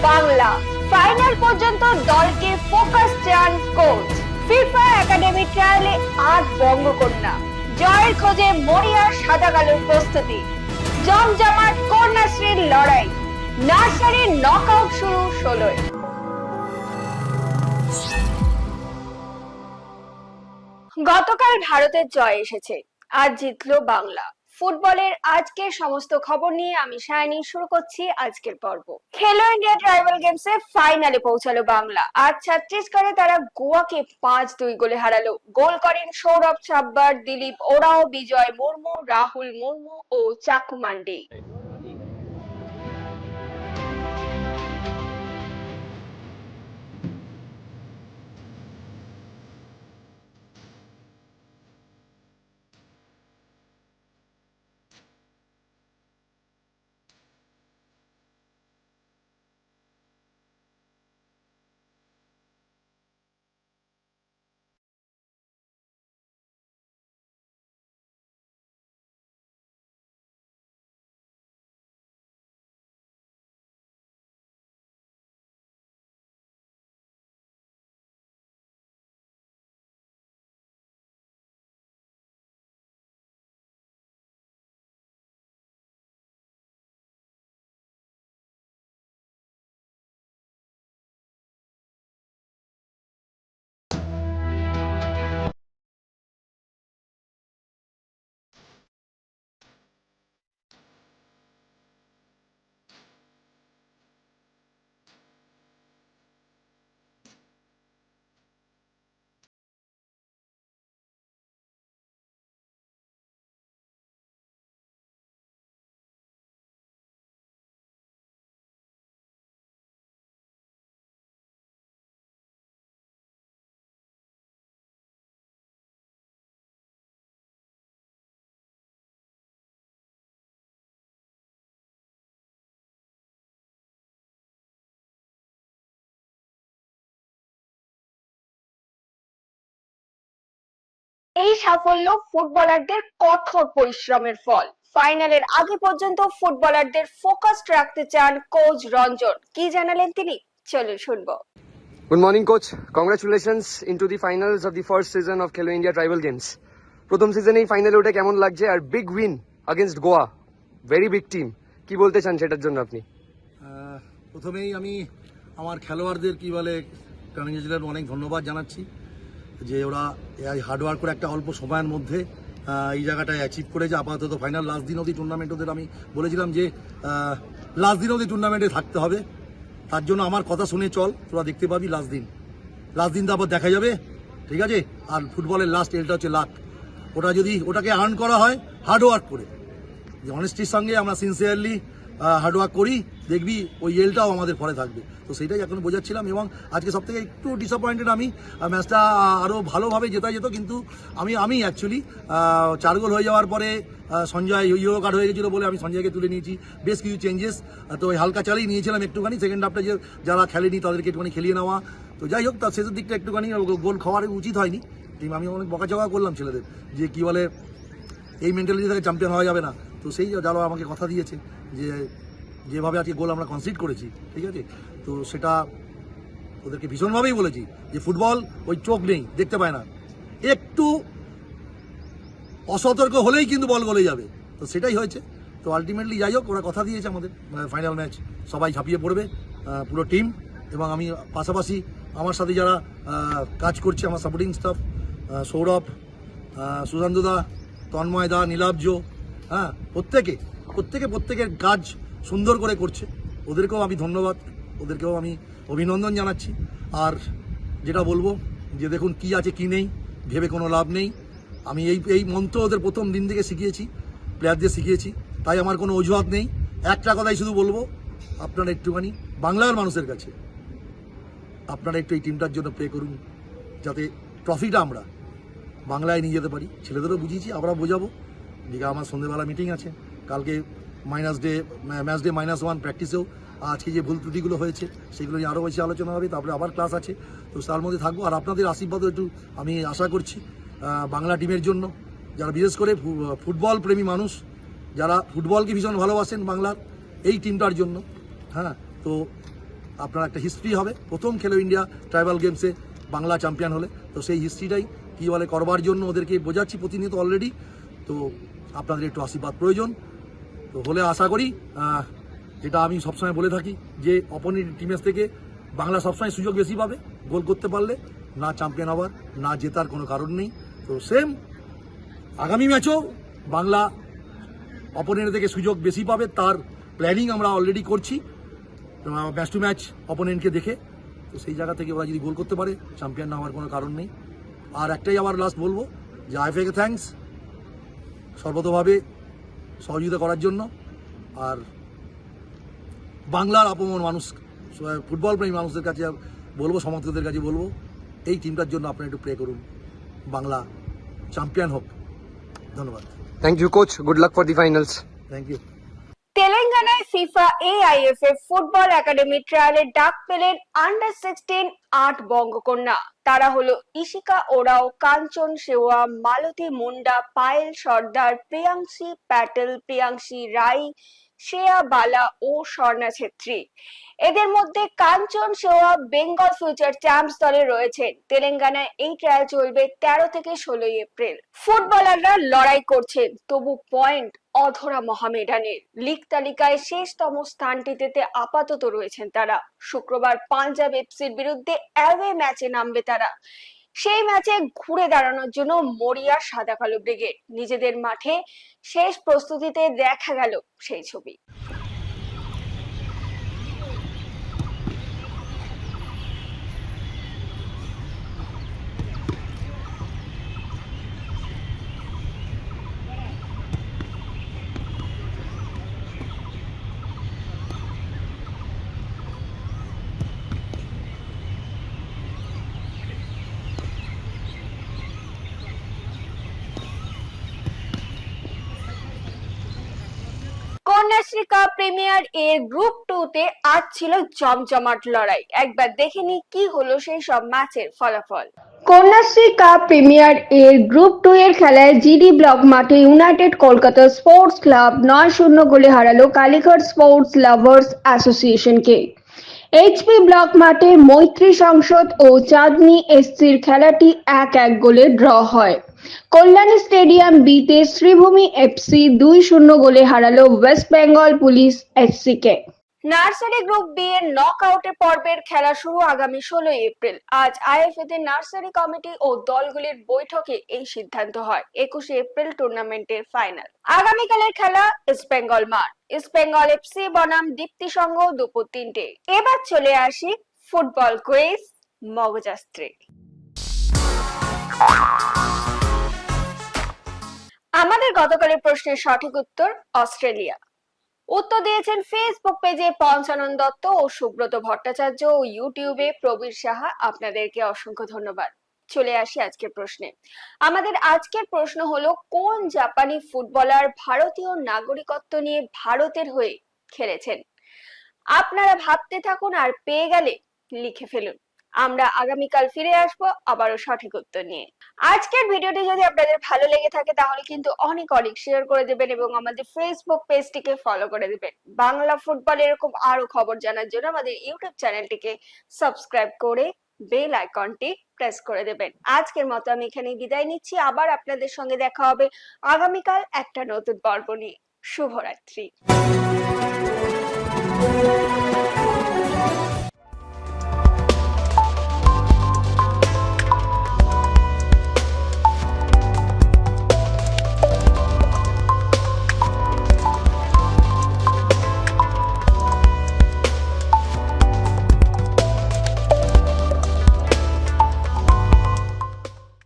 Bangla. Final পর্যন্ত দলকে focus চান কোচ। ফিফা একাডেমি ট্রায়ালে ৮ বঙ্গকন্যা। জয়ের খোঁজে মরিয়া সাদা কালোর প্রস্তুতি। জমজমাট কন্যাশ্রীর লড়াই। নার্সারির নকআউট শুরু ১৬য়। গতকাল ভারতের জয় এসেছে, আজ জিতলো বাংলা। ফুটবলের আজকের সমস্ত খবর নিয়ে আমি শাইনি শুরু করছি আজকের পর্ব। খেলো ইন্ডিয়া ট্রাইবাল গেমসে ফাইনালে পৌঁছালো বাংলা। আজ ছত্তিশগড়ে তারা গোয়াকে ৫-২ গোলে হারালো। গোল করেন সৌরভ সাব্বার, দিলীপ ওরাও, বিজয় মুর্মু, রাহুল মুর্মু ও চাকু মান্ডি। এই সাফল্য ফুটবলারদের কঠোর পরিশ্রমের ফল। ফাইনালের আগে পর্যন্ত ফুটবলারদের ফোকাসড রাখতে চান কোচ রঞ্জন। কি জানালেন তিনি, চলুন শুনবো। Good morning, coach. Congratulations into the finals of the first season of Khelo India Tribal Games. প্রথম সিজনেই ফাইনালে ওঠে কেমন লাগছে, আর big win against Goa, very big team, কি বলতে চান সেটার জন্য আপনি? প্রথমেই আমি আমার খেলোয়াড়দের কি বলে কারণে জেলার অনেক ধন্যবাদ জানাচ্ছি যে ওরা এই হার্ডওয়ার্ক করে একটা অল্প সময়ের মধ্যে এই জায়গাটায় অ্যাচিভ করেছে। আপাতত ফাইনাল লাস্ট দিন অবধি টুর্নামেন্ট ওদের আমি বলেছিলাম যে লাস্ট দিন অবধি টুর্নামেন্টে থাকতে হবে, তার জন্য আমার কথা শুনে চল, তোরা দেখতে পাবি লাস্ট দিন তারপর দেখা যাবে, ঠিক আছে? আর ফুটবলের লাস্ট এলটা হচ্ছে লাক। ওটা যদি ওটাকে আর্ন করা হয় হার্ডওয়ার্ক করে, যে অনেস্টির সঙ্গে আমরা সিনসিয়ারলি হার্ডওয়ার্ক করি, দেখবি ওই এলটাও আমাদের পরে থাকবে। তো সেটাই এখন বোঝাচ্ছিলাম। এবং আজকে সব থেকে একটু ডিসঅ্যাপয়েন্টেড আমি, ম্যাচটা আরও ভালোভাবে জেতা যেত, কিন্তু আমি অ্যাকচুয়ালি 4 গোল হয়ে যাওয়ার পরে সঞ্জয় ইয়েলো কার্ড হয়ে গেছিলো বলে আমি সঞ্জয়কে তুলে নিয়েছি। বেশ কিছু চেঞ্জেস তো ওই হালকা চালেই নিয়েছিলাম একটুখানি। সেকেন্ড হাফটা যে যারা খেলেনি তাদেরকে একটুখানি খেলিয়ে নেওয়া। তো যাই হোক, তার শেষের দিকটা একটুখানি গোল খাওয়ার উচিত হয়নি। আমি অনেক বকাঝকা করলাম ছেলেদের, যে কী বলে এই মেন্টালিটি থেকে চ্যাম্পিয়ন হওয়া যাবে না। তো সেই যারা আমাকে কথা দিয়েছে যে যেভাবে আজকে গোল আমরা কনসিড করেছি, ঠিক আছে, তো সেটা ওদেরকে ভীষণভাবেই বলেছি যে ফুটবল ওই চোখ নেই, দেখতে পায় না, একটু অসতর্ক হলেই কিন্তু বল গলে যাবে। তো সেটাই হয়েছে। তো আলটিমেটলি যাই হোক, ওরা কথা দিয়েছে আমাদের ফাইনাল ম্যাচ সবাই ঝাঁপিয়ে পড়বে, পুরো টিম। এবং আমি পাশাপাশি আমার সাথে যারা কাজ করছে, আমার সাপোর্টিং স্টাফ, সৌরভ, সুশান্তদা, তন্ময়দা, নীলাব্জ, হ্যাঁ, প্রত্যেকের কাজ সুন্দর করে করছে। ওদেরকেও আমি ধন্যবাদ, ওদেরকেও আমি অভিনন্দন জানাচ্ছি। আর যেটা বলবো যে দেখুন, কি আছে কি নেই ভেবে কোনো লাভ নেই। আমি এই মন্ত্র ওদের প্রথম দিন থেকে শিখিয়েছি, প্লেয়ারদের শিখিয়েছি, তাই আমার কোনো অজুহাত নেই। একটা কথাই শুধু বলবো, আপনারা একটুখানি বাংলার মানুষের কাছে আপনারা একটু এই টিমটার জন্য প্রে করুন, যাতে ট্রফিটা আমরা বাংলায় নিয়ে যেতে পারি। ছেলেদেরও বুঝিয়েছি, আমরা বোঝাবো। দিঘা আমার সন্ধ্যেবেলা মিটিং আছে, কালকে ম্যাচ ডে -1 প্র্যাকটিসেও আজকে যে ভুল ত্রুটিগুলো হয়েছে সেগুলো নিয়ে আরও বেশি আলোচনা হবে। তারপরে আবার ক্লাস আছে, তো তার মধ্যে থাকবো। আর আপনাদের আশীর্বাদও একটু আমি আশা করছি বাংলা টিমের জন্য, যারা বিশেষ করে ফুটবল প্রেমী মানুষ, যারা ফুটবলকে ভীষণ ভালোবাসেন বাংলার, এই টিমটার জন্য। হ্যাঁ, তো আপনার একটা হিস্ট্রি হবে, প্রথম খেলো ইন্ডিয়া ট্রাইবাল গেমসে বাংলা চ্যাম্পিয়ন হলে। তো সেই হিস্ট্রিটাই কী বলে করবার জন্য ওদেরকে বোঝাচ্ছি প্রতিনিয়ত অলরেডি। তো আপনাদের একটু আশীর্বাদ প্রয়োজন। তো হলে আশা করি, যেটা আমি সবসময় বলে থাকি, যে অপোনেন্ট টিমের থেকে বাংলা সবসময় সুযোগ বেশি পাবে। গোল করতে পারলে না চ্যাম্পিয়ন হওয়ার না জেতার কোনো কারণ নেই। তো সেম আগামী ম্যাচও বাংলা অপোনেন্ট থেকে সুযোগ বেশি পাবে, তার প্ল্যানিং আমরা অলরেডি করছি ম্যাচ টু ম্যাচ অপোনেন্টকে দেখে। তো সেই জায়গা থেকে ওরা যদি গোল করতে পারে, চ্যাম্পিয়ন না হওয়ার কোনো কারণ নেই। আর একটাই আবার লাস্ট বলবো যে আইএফএকে থ্যাঙ্কস সর্বতভাবে সহযোগিতা করার জন্য। আর বাংলার আপমন মানুষ, ফুটবল প্রেমী মানুষদের কাছে বলবো, সমর্থকদের কাছে বলবো, এই টিমটার জন্য আপনারা একটু প্রে করুন, বাংলা চ্যাম্পিয়ন হোক। ধন্যবাদ। Thank you coach, good luck for the finals. Thank you. তেলেঙ্গানায় ফিফা AIFF ফুটবল একাডেমি ট্রায়ালের ডাক পেলেন আন্ডার-16 8 বঙ্গকন্যা। তারা হলো ইশিকা ওরাও, কাঞ্চন সেওয়া, মালতী মুন্ডা, পায়েল সর্দার, প্রিয়াংশী প্যাটেল, প্রিয়াংশী রাই, শ্রেয়া বালা ও স্বর্ণা ছেত্রী। এদের মধ্যে কাঞ্চন সেওয়া বেঙ্গল ফিউচার চ্যাম্পস দলে রয়েছেন। তেলেঙ্গানায় এই ট্রায়াল চলবে 13 থেকে 16 এপ্রিল। ফুটবলাররা লড়াই করছেন, তবু পয়েন্ট অধরা মোহামেডানের। লিগ তালিকায় শেষতম স্থানটিতে আপাতত রয়েছেন তারা। শুক্রবার পাঞ্জাব এফসির বিরুদ্ধে অ্যাওয়ে ম্যাচে নামবে তারা। সেই ম্যাচে ঘুরে দাঁড়ানোর জন্য মরিয়া সাদা কালো ব্রিগেড। নিজেদের মাঠে শেষ প্রস্তুতিতে দেখা গেল সেই ছবি। কন্যাশ্রী কাপ প্রিমিয়ার এর গ্রুপ 2 তে আজ ছিল জমজমাট লড়াই। একবার দেখে নি কি হলো সেই সব ম্যাচের ফলাফল। কন্যাশ্রী কাপ প্রিমিয়ার এর গ্রুপ 2 এর খেলায় জিডি ব্লক মাঠে ইউনাইটেড কলকাতা স্পোর্টস ক্লাব 9-0 গোলে হারালো কালীঘাট স্পোর্টস লাভার্স অ্যাসোসিয়েশনকে। এইচপি ব্লক মাঠে মৈত্রী সংসদ ও চাঁদনি এসসির খেলাটি 1-1 গোলে ড্র হয়। কল্যাণী স্টেডিয়াম বিতে শ্রীভূমি এফসি 2-0 গোলে হারালো ওয়েস্ট বেঙ্গল পুলিশ এফসি কে। নার্সারি গ্রুপ বি এর নকআউটের পর্বের খেলা শুরু আগামী 16 এপ্রিল। আজ আইএফএ তে নার্সারি কমিটি ও দলগুলির বৈঠকে এই সিদ্ধান্ত হয়। 21 এপ্রিল টুর্নামেন্টের ফাইনাল। আগামীকালের খেলা ইস্ট বেঙ্গল মাঠ, ইস্ট বেঙ্গল এফসি বনাম দীপ্তি সংঘ দুপুর 3টে। এবার চলে আসি ফুটবল কুইজ মগজাস্ত্রে। আমাদের গতকালের প্রশ্নের সঠিক উত্তর অস্ট্রেলিয়া। উত্তর দিয়েছেন ফেসবুক পেজে পঞ্চানন দত্ত ও সুব্রত ভট্টাচার্য ও ইউটিউবে প্রবীর সাহা। আপনাদেরকে অসংখ্য ধন্যবাদ। চলে আসি আজকের প্রশ্নে। আমাদের আজকের প্রশ্ন হলো, কোন জাপানি ফুটবলার ভারতীয় নাগরিকত্ব নিয়ে ভারতের হয়ে খেলেছেন? আপনারা ভাবতে থাকুন, আর পেয়ে গেলে লিখে ফেলুন। আমরা আগামীকাল ফিরে আসবো আবারও সঠিক উত্তর নিয়ে। আজকের ভিডিওটি যদি আপনাদের ভালো লেগে থাকে তাহলে কিন্তু অনেক শেয়ার করে দেবেন এবং আমাদের ফেসবুক পেজটিকে ফলো করে দেবেন। বাংলা ফুটবল এরকম আরো খবর জানার জন্য আমাদের ইউটিউব চ্যানেলটিকে সাবস্ক্রাইব করে বেল আইকনটি প্রেস করে দেবেন। আজকের মতো আমি এখানেই বিদায় নিচ্ছি। আবার আপনাদের সঙ্গে দেখা হবে আগামীকাল একটা নতুন পর্ব নিয়ে। শুভরাত্রি।